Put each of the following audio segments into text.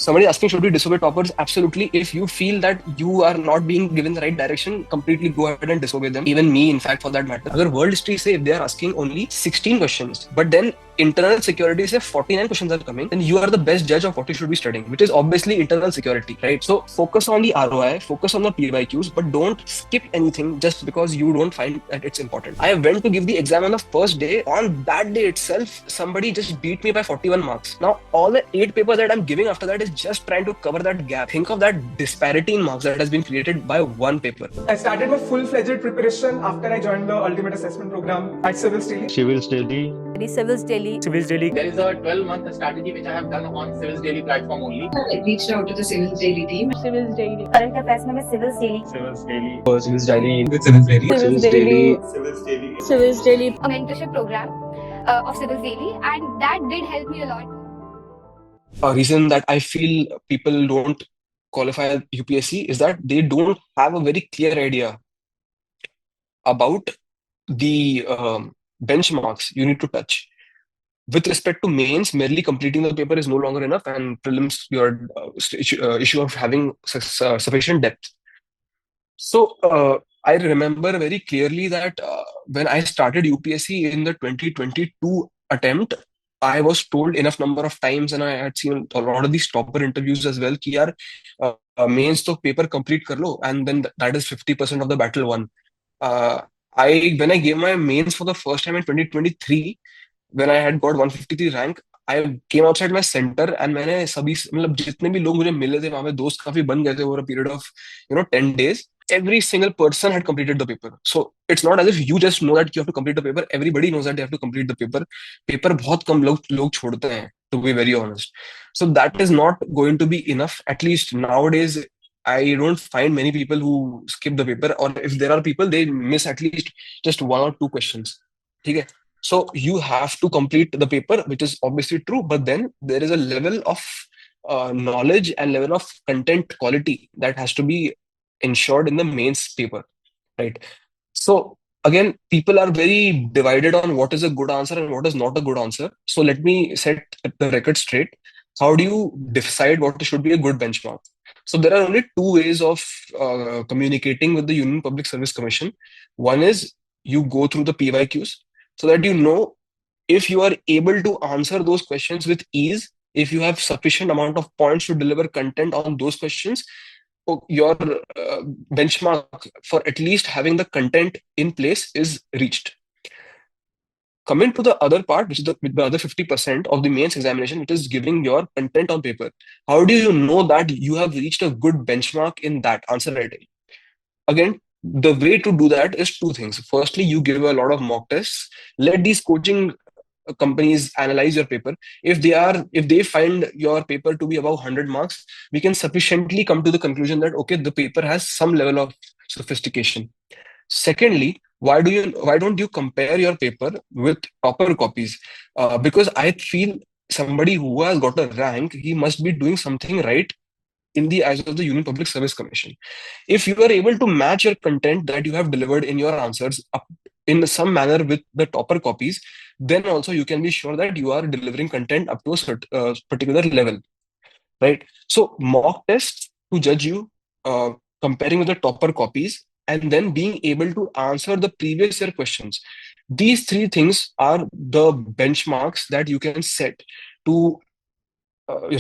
somebody asking, should we disobey toppers? Absolutely. If you feel that you are not being given the right direction, completely go ahead and disobey them. Even me, in fact, for that matter. Agar world history say if they are asking only 16 questions, but then internal security say 49 questions are coming, then you are the best judge of what you should be studying, which is obviously internal security, right? So focus on the ROI, focus on the PYQs, but don't skip anything just because you don't find that it's important. I went to give the exam on the first day. On that day itself, somebody just beat me by 41 marks. Now, all the 8 papers that I'm giving after that is just trying to cover that gap. Think of that disparity in marks that has been created by one paper. I started my full-fledged preparation after I joined the Ultimate Assessment Program at Civilsdaily. Civilsdaily. There is a 12-month strategy which I have done on Civilsdaily platform only. I reached out to the Civilsdaily team. Civilsdaily. Current affairs में Civilsdaily. Civilsdaily. With Civilsdaily. Civilsdaily. A mentorship program of Civilsdaily, and that did help me a lot. A reason that I feel people don't qualify UPSC is that they don't have a very clear idea about the benchmarks you need to touch. With respect to mains, merely completing the paper is no longer enough, and prelims, your issue of having sufficient depth. So I remember very clearly that when I started UPSC in the 2022 attempt, I was told enough number of times, and I had seen a lot of these topper interviews as well, कि यार mains तो paper complete कर लो, and then that is 50% of the battle won. When I gave my mains for the first time in 2023, when I had got 153 rank, I came outside my center and मैंने सभी मतलब जितने भी लोग मुझे मिले थे वहां पे दोस्त काफी बन गए थे over a period of 10 days. Every single person had completed the paper. So it's not as if you just know that you have to complete the paper. Everybody knows that they have to complete the paper. Paper बहुत कम लोग छोड़ते हैं, to be very honest. So that is not going to be enough. At least nowadays, I don't find many people who skip the paper, or if there are people, they miss at least just 1 or 2 questions. Okay? So you have to complete the paper, which is obviously true, but then there is a level of knowledge and level of content quality that has to be ensured in the mains paper, right? So again, people are very divided on what is a good answer and what is not a good answer. So let me set the record straight. How do you decide what should be a good benchmark? So there are only 2 ways of communicating with the Union Public Service Commission. One is you go through the PYQs so that you know if you are able to answer those questions with ease, if you have sufficient amount of points to deliver content on those questions, your benchmark for at least having the content in place is reached. Coming to the other part, which is the other 50% of the mains examination, which is giving your content on paper. How do you know that you have reached a good benchmark in that answer writing? Again, the way to do that is 2 things. Firstly, you give a lot of mock tests. Let these coaching companies analyze your paper. If they find your paper to be above 100 marks, we can sufficiently come to the conclusion that okay, the paper has some level of sophistication. Secondly, why don't you compare your paper with topper copies? Because I feel somebody who has got a rank, he must be doing something right in the eyes of the Union Public Service Commission. If you are able to match your content that you have delivered in your answers up in some manner with the topper copies, then also you can be sure that you are delivering content up to a certain particular level, right? So mock tests to judge you, comparing with the topper copies, and then being able to answer the previous year questions. These 3 things are the benchmarks that you can set to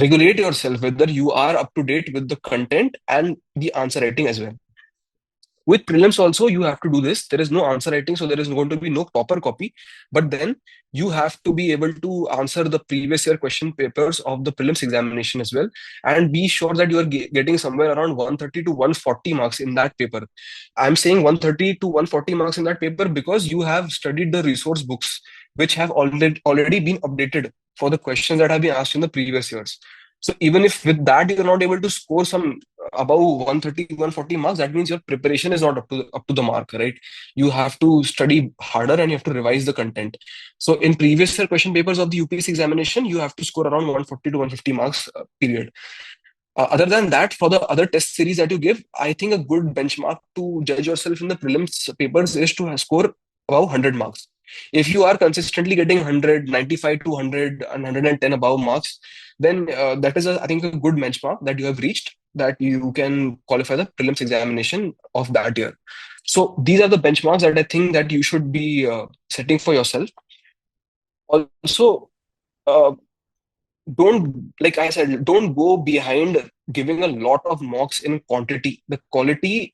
regulate yourself whether you are up to date with the content and the answer writing as well. With prelims also, you have to do this. There is no answer writing, so there is going to be no topper copy. But then you have to be able to answer the previous year question papers of the prelims examination as well, and be sure that you are getting somewhere around 130 to 140 marks in that paper. I'm saying 130 to 140 marks in that paper because you have studied the resource books, which have already been updated for the questions that have been asked in the previous years. So even if with that you're not able to score some above 130, 140 marks, that means your preparation is not up to the mark, right? You have to study harder and you have to revise the content. So in previous year question papers of the UPSC examination, you have to score around 140 to 150 marks period. Other than that, for the other test series that you give, I think a good benchmark to judge yourself in the prelims papers is to score above 100 marks. If you are consistently getting 100, 95 to 100 and 110 above marks, then that is, I think, a good benchmark that you have reached, that you can qualify the prelims examination of that year. So these are the benchmarks that I think that you should be setting for yourself. Also, uh, don't, like I said, don't go behind giving a lot of mocks in quantity. The quality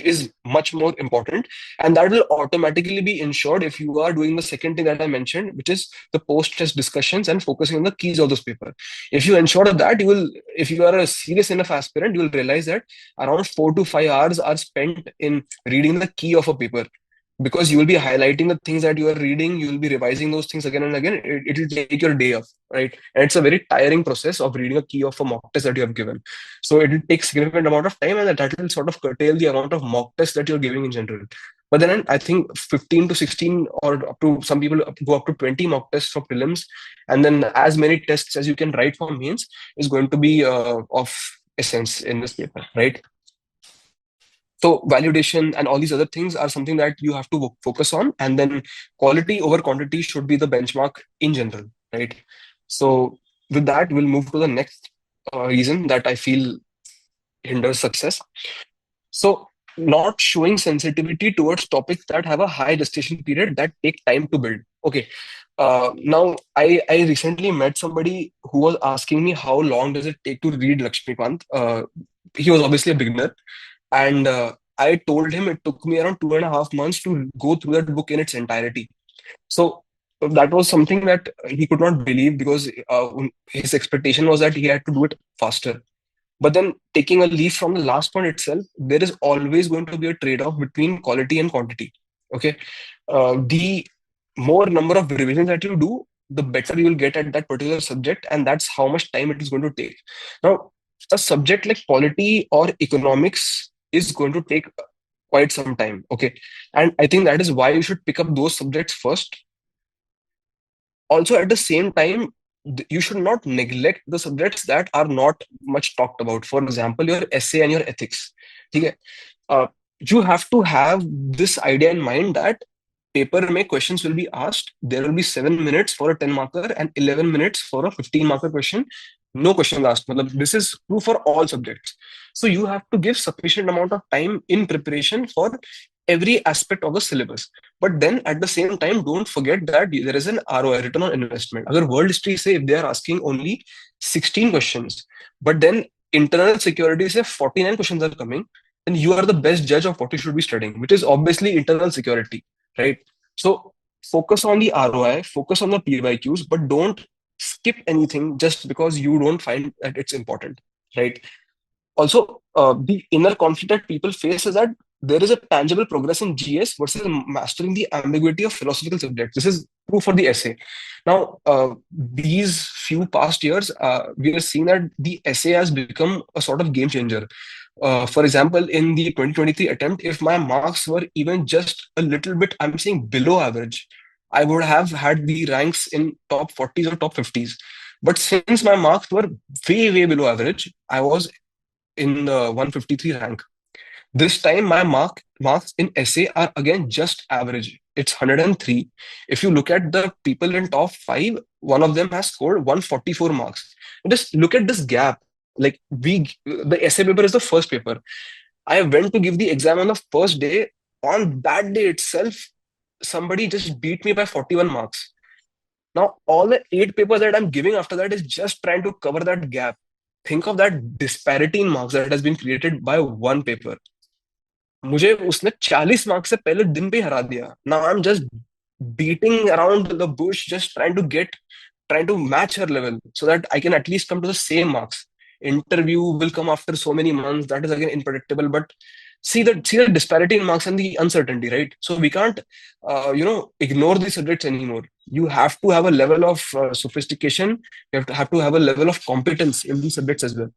is much more important, and that will automatically be ensured if you are doing the second thing that I mentioned, which is the post-test discussions and focusing on the keys of this paper. If you ensure that, you will, if you are a serious enough aspirant, you will realize that around 4 to 5 hours are spent in reading the key of a paper, because you will be highlighting the things that you are reading, you will be revising those things again and again. It will take your day off, right? And it's a very tiring process of reading a key of a mock test that you have given. So it will take significant amount of time, and that will sort of curtail the amount of mock tests that you're giving in general. But then I think 15 to 16, or up to, some people go up to 20 mock tests for prelims, and then as many tests as you can write for mains is going to be of essence in this paper, right? So validation and all these other things are something that you have to focus on, and then quality over quantity should be the benchmark in general, right? So with that, we'll move to the next reason that I feel hinders success. So not showing sensitivity towards topics that have a high gestation period that take time to build. Okay. Now I recently met somebody who was asking me how long does it take to read Lakshmikant. He was obviously a beginner, and I told him it took me around 2.5 months to go through that book in its entirety. So that was something that he could not believe, because his expectation was that he had to do it faster. But then, taking a leaf from the last point itself, there is always going to be a trade-off between quality and quantity. Okay, the more number of revisions that you do, the better you will get at that particular subject, and that's how much time it is going to take. Now, a subject like polity or economics is going to take quite some time. Okay, and I think that is why you should pick up those subjects first. Also, at the same time, you should not neglect the subjects that are not much talked about. For example, your essay and your ethics. Okay? You have to have this idea in mind that paper mein questions will be asked. There will be 7 minutes for a 10 marker and 11 minutes for a 15 marker question. No questions asked. This is true for all subjects. So you have to give sufficient amount of time in preparation for every aspect of the syllabus. But then at the same time, don't forget that there is an ROI, return on investment. Agar world history say, if they are asking only 16 questions, but then internal security say 49 questions are coming, then you are the best judge of what you should be studying, which is obviously internal security, right? So focus on the ROI, focus on the PYQs, but don't skip anything just because you don't find that it's important, right? Also, the inner conflict that people face is that there is a tangible progress in GS versus mastering the ambiguity of philosophical subjects. This is true for the essay. Now, these few past years, we are seeing that the essay has become a sort of game changer. For example, in the 2023 attempt, if my marks were even just a little bit, I'm saying below average, I would have had the ranks in top 40s or top 50s. But since my marks were way, way below average, I was in the 153 rank. This time, my marks in essay are again just average. It's 103. If you look at the people in top 5, one of them has scored 144 marks. Just look at this gap. Like the essay paper is the first paper. I went to give the exam on the first day. On that day itself, somebody just beat me by 41 marks. Now, all the 8 papers that I'm giving after that is just trying to cover that gap. Think of that disparity in marks that has been created by one paper. मुझे उसने 40 marks से पहले दिन पे हरा दिया. Now I'm just beating around the bush, just trying to match her level so that I can at least come to the same marks. Interview will come after so many months. That is again unpredictable. But see the disparity in marks and the uncertainty, right? So we can't, ignore these subjects anymore. You have to have a level of sophistication. You have to have a level of competence in these subjects as well.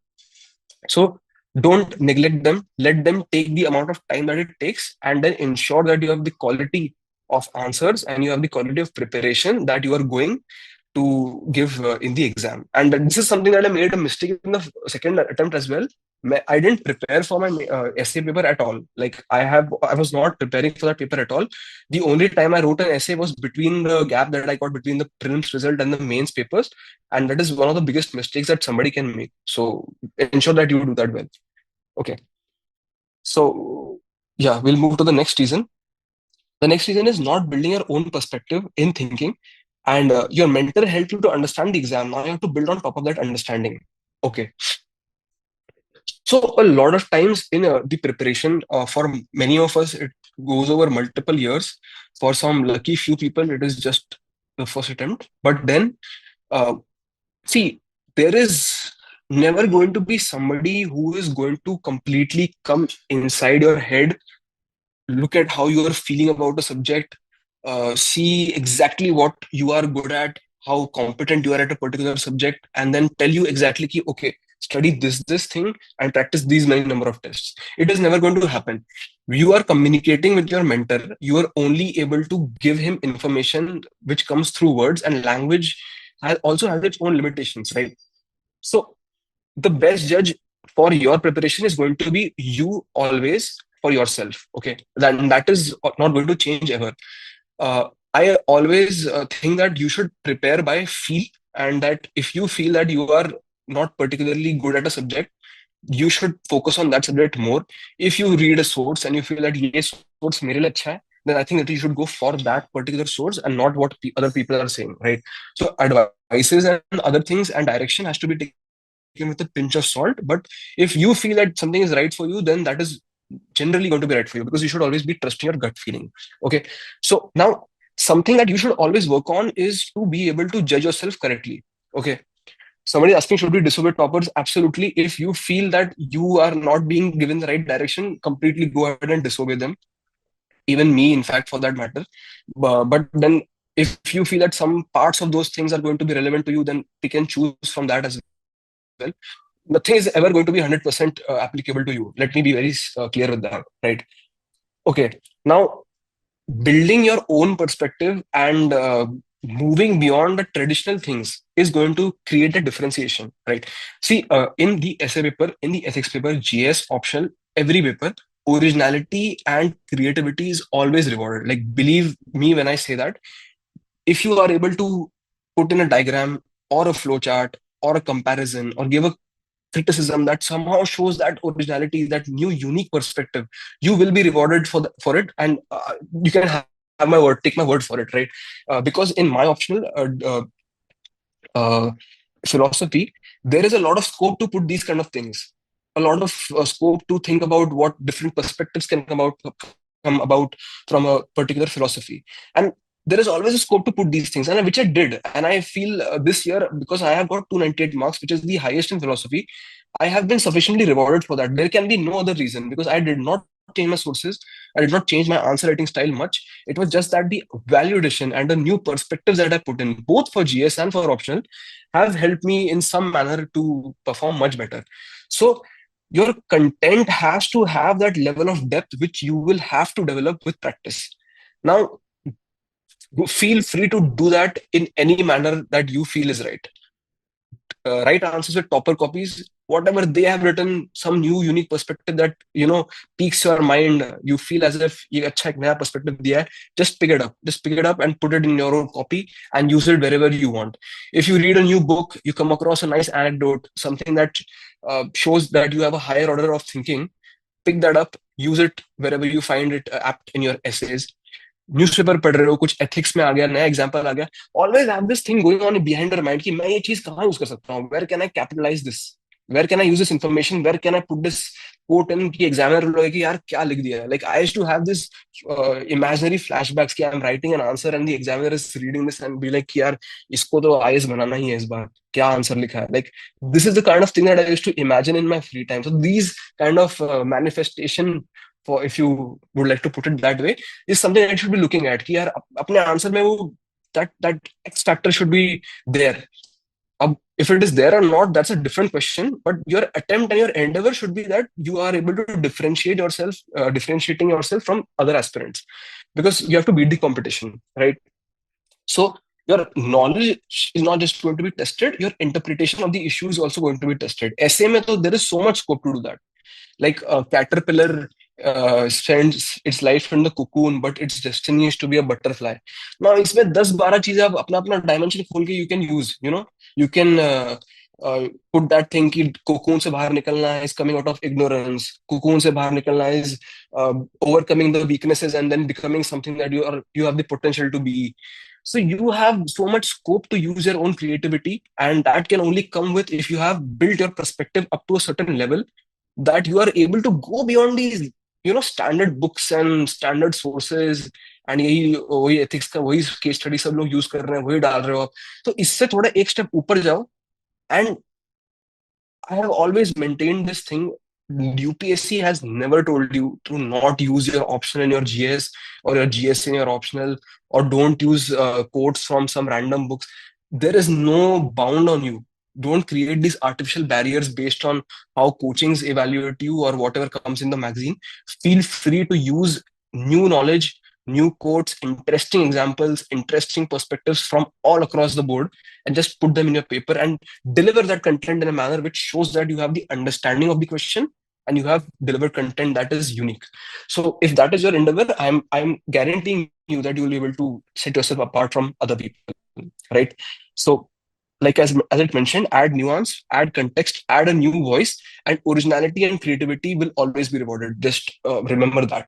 So don't neglect them. Let them take the amount of time that it takes, and then ensure that you have the quality of answers and you have the quality of preparation that you are going to give in the exam. And this is something that I made a mistake in the second attempt as well. I didn't prepare for my essay paper at all. Like I was not preparing for that paper at all. The only time I wrote an essay was between the gap that I got between the prelims result and the mains papers, and that is one of the biggest mistakes that somebody can make. So ensure that you do that well. Okay. So yeah, we'll move to the next reason. The next reason is not building your own perspective in thinking, and your mentor helped you to understand the exam. Now you have to build on top of that understanding. Okay. So a lot of times in the preparation for many of us, it goes over multiple years. For some lucky few people, it is just the first attempt. But then, uh, see, there is never going to be somebody who is going to completely come inside your head, look at how you are feeling about a subject, see exactly what you are good at, how competent you are at a particular subject, and then tell you exactly, ki, okay, study this thing and practice these many number of tests. It is never going to happen. You are communicating with your mentor. You are only able to give him information which comes through words, and language also has its own limitations, right? So the best judge for your preparation is going to be you always for yourself. Okay, that is not going to change ever. I always think that you should prepare by feel, and that if you feel that you are not particularly good at a subject, you should focus on that subject more. If you read a source and you feel that ये source मेरे लिए अच्छा है, then I think that you should go for that particular source and not what other people are saying, right? So advices and other things and direction has to be taken with a pinch of salt. But if you feel that something is right for you, then that is generally going to be right for you, because you should always be trusting your gut feeling. Okay. So now something that you should always work on is to be able to judge yourself correctly. Okay. Somebody asking, should we disobey toppers? Absolutely. If you feel that you are not being given the right direction, completely go ahead and disobey them. Even me, in fact, for that matter. But then if you feel that some parts of those things are going to be relevant to you, then pick and choose from that as well. Nothing is ever going to be 100% applicable to you. Let me be very clear with that, right? Okay. Now, building your own perspective and moving beyond the traditional things is going to create a differentiation, right? See, in the essay paper, in the ethics paper, GS optional, every paper, originality and creativity is always rewarded. Like, believe me when I say that, if you are able to put in a diagram or a flowchart or a comparison or give a criticism that somehow shows that originality, that new unique perspective, you will be rewarded for it. And you can have my word, take my word for it, right? Because in my optional philosophy, there is a lot of scope to put these kind of things, a lot of scope to think about what different perspectives can come about from a particular philosophy. And there is always a scope to put these things, and which I did. And I feel this year, because I have got 298 marks, which is the highest in philosophy, I have been sufficiently rewarded for that. There can be no other reason, because I did not change my sources. I did not change my answer writing style much. It was just that the value addition and the new perspectives that I put in, both for GS and for optional, have helped me in some manner to perform much better. So your content has to have that level of depth, which you will have to develop with practice. Now, feel free to do that in any manner that you feel is right. Write answers with topper copies, whatever they have written, some new unique perspective that piques your mind, you feel as if ye acha ek naya perspective diya hai, just pick it up and put it in your own copy and use it wherever you want. If you read a new book, you come across a nice anecdote, something that shows that you have a higher order of thinking, pick that up, use it wherever you find it apt in your essays. Newspaper पढ़ रहे हो, कुछ ethics में आ गया, नया example आ गया, always have this thing going on behind your mind कि मैं ये चीज कहाँ यूज कर सकता हूँ, where can I capitalize this, where can I use this information, where can I put this quote in, कि एग्जामिनर लोगे कि यार क्या लिख दिया है. Like I used to have this imaginary flashbacks कि I am writing an answer and the examiner is reading this and be like कि यार इसको तो आईएएस बनाना ही है इस बार, क्या आंसर लिखा है. Like this is the kind of thing that I used to imagine in my free time. So these kind of manifestation, for if you would like to put it that way, is something that you should be looking at कि यार अपने answer में वो that X factor should be there. If it is there or not, that's a different question, but your attempt and your endeavor should be that you are able to differentiating yourself from other aspirants, because you have to beat the competition, right? So your knowledge is not just going to be tested, your interpretation of the issue is also going to be tested. Essay mein to there is so much scope to do that. Like a caterpillar spends its life in the cocoon, but its destiny is to be a butterfly. Now, इसमें 10-12 चीजें आप अपना अपना dimension खोल के you can use, you know, you can put that thing कि cocoon से बाहर निकलना है is coming out of ignorance, cocoon से बाहर निकलना is overcoming the weaknesses and then becoming something that you have the potential to be. So you have so much scope to use your own creativity, and that can only come with if you have built your perspective up to a certain level that you are able to go beyond these, you know, standard books and standard sources, and यही वही ethics का वही case study सब लोग use कर रहे हैं, वही डाल रहे हो आप. तो इससे थोड़ा एक step ऊपर जाओ. And I have always maintained this thing. UPSC has never told you to not use your optional in your GS or your GS in your optional, or don't use quotes from some random books. There is no bound on you. Don't create these artificial barriers based on how coachings evaluate you or whatever comes in the magazine. Feel free to use new knowledge, new quotes, interesting examples, interesting perspectives from all across the board, and just put them in your paper and deliver that content in a manner which shows that you have the understanding of the question and you have delivered content that is unique. So if that is your endeavor, I'm guaranteeing you that you will be able to set yourself apart from other people, right? So like as it mentioned, add nuance, add context, add a new voice, and originality and creativity will always be rewarded. Just remember that.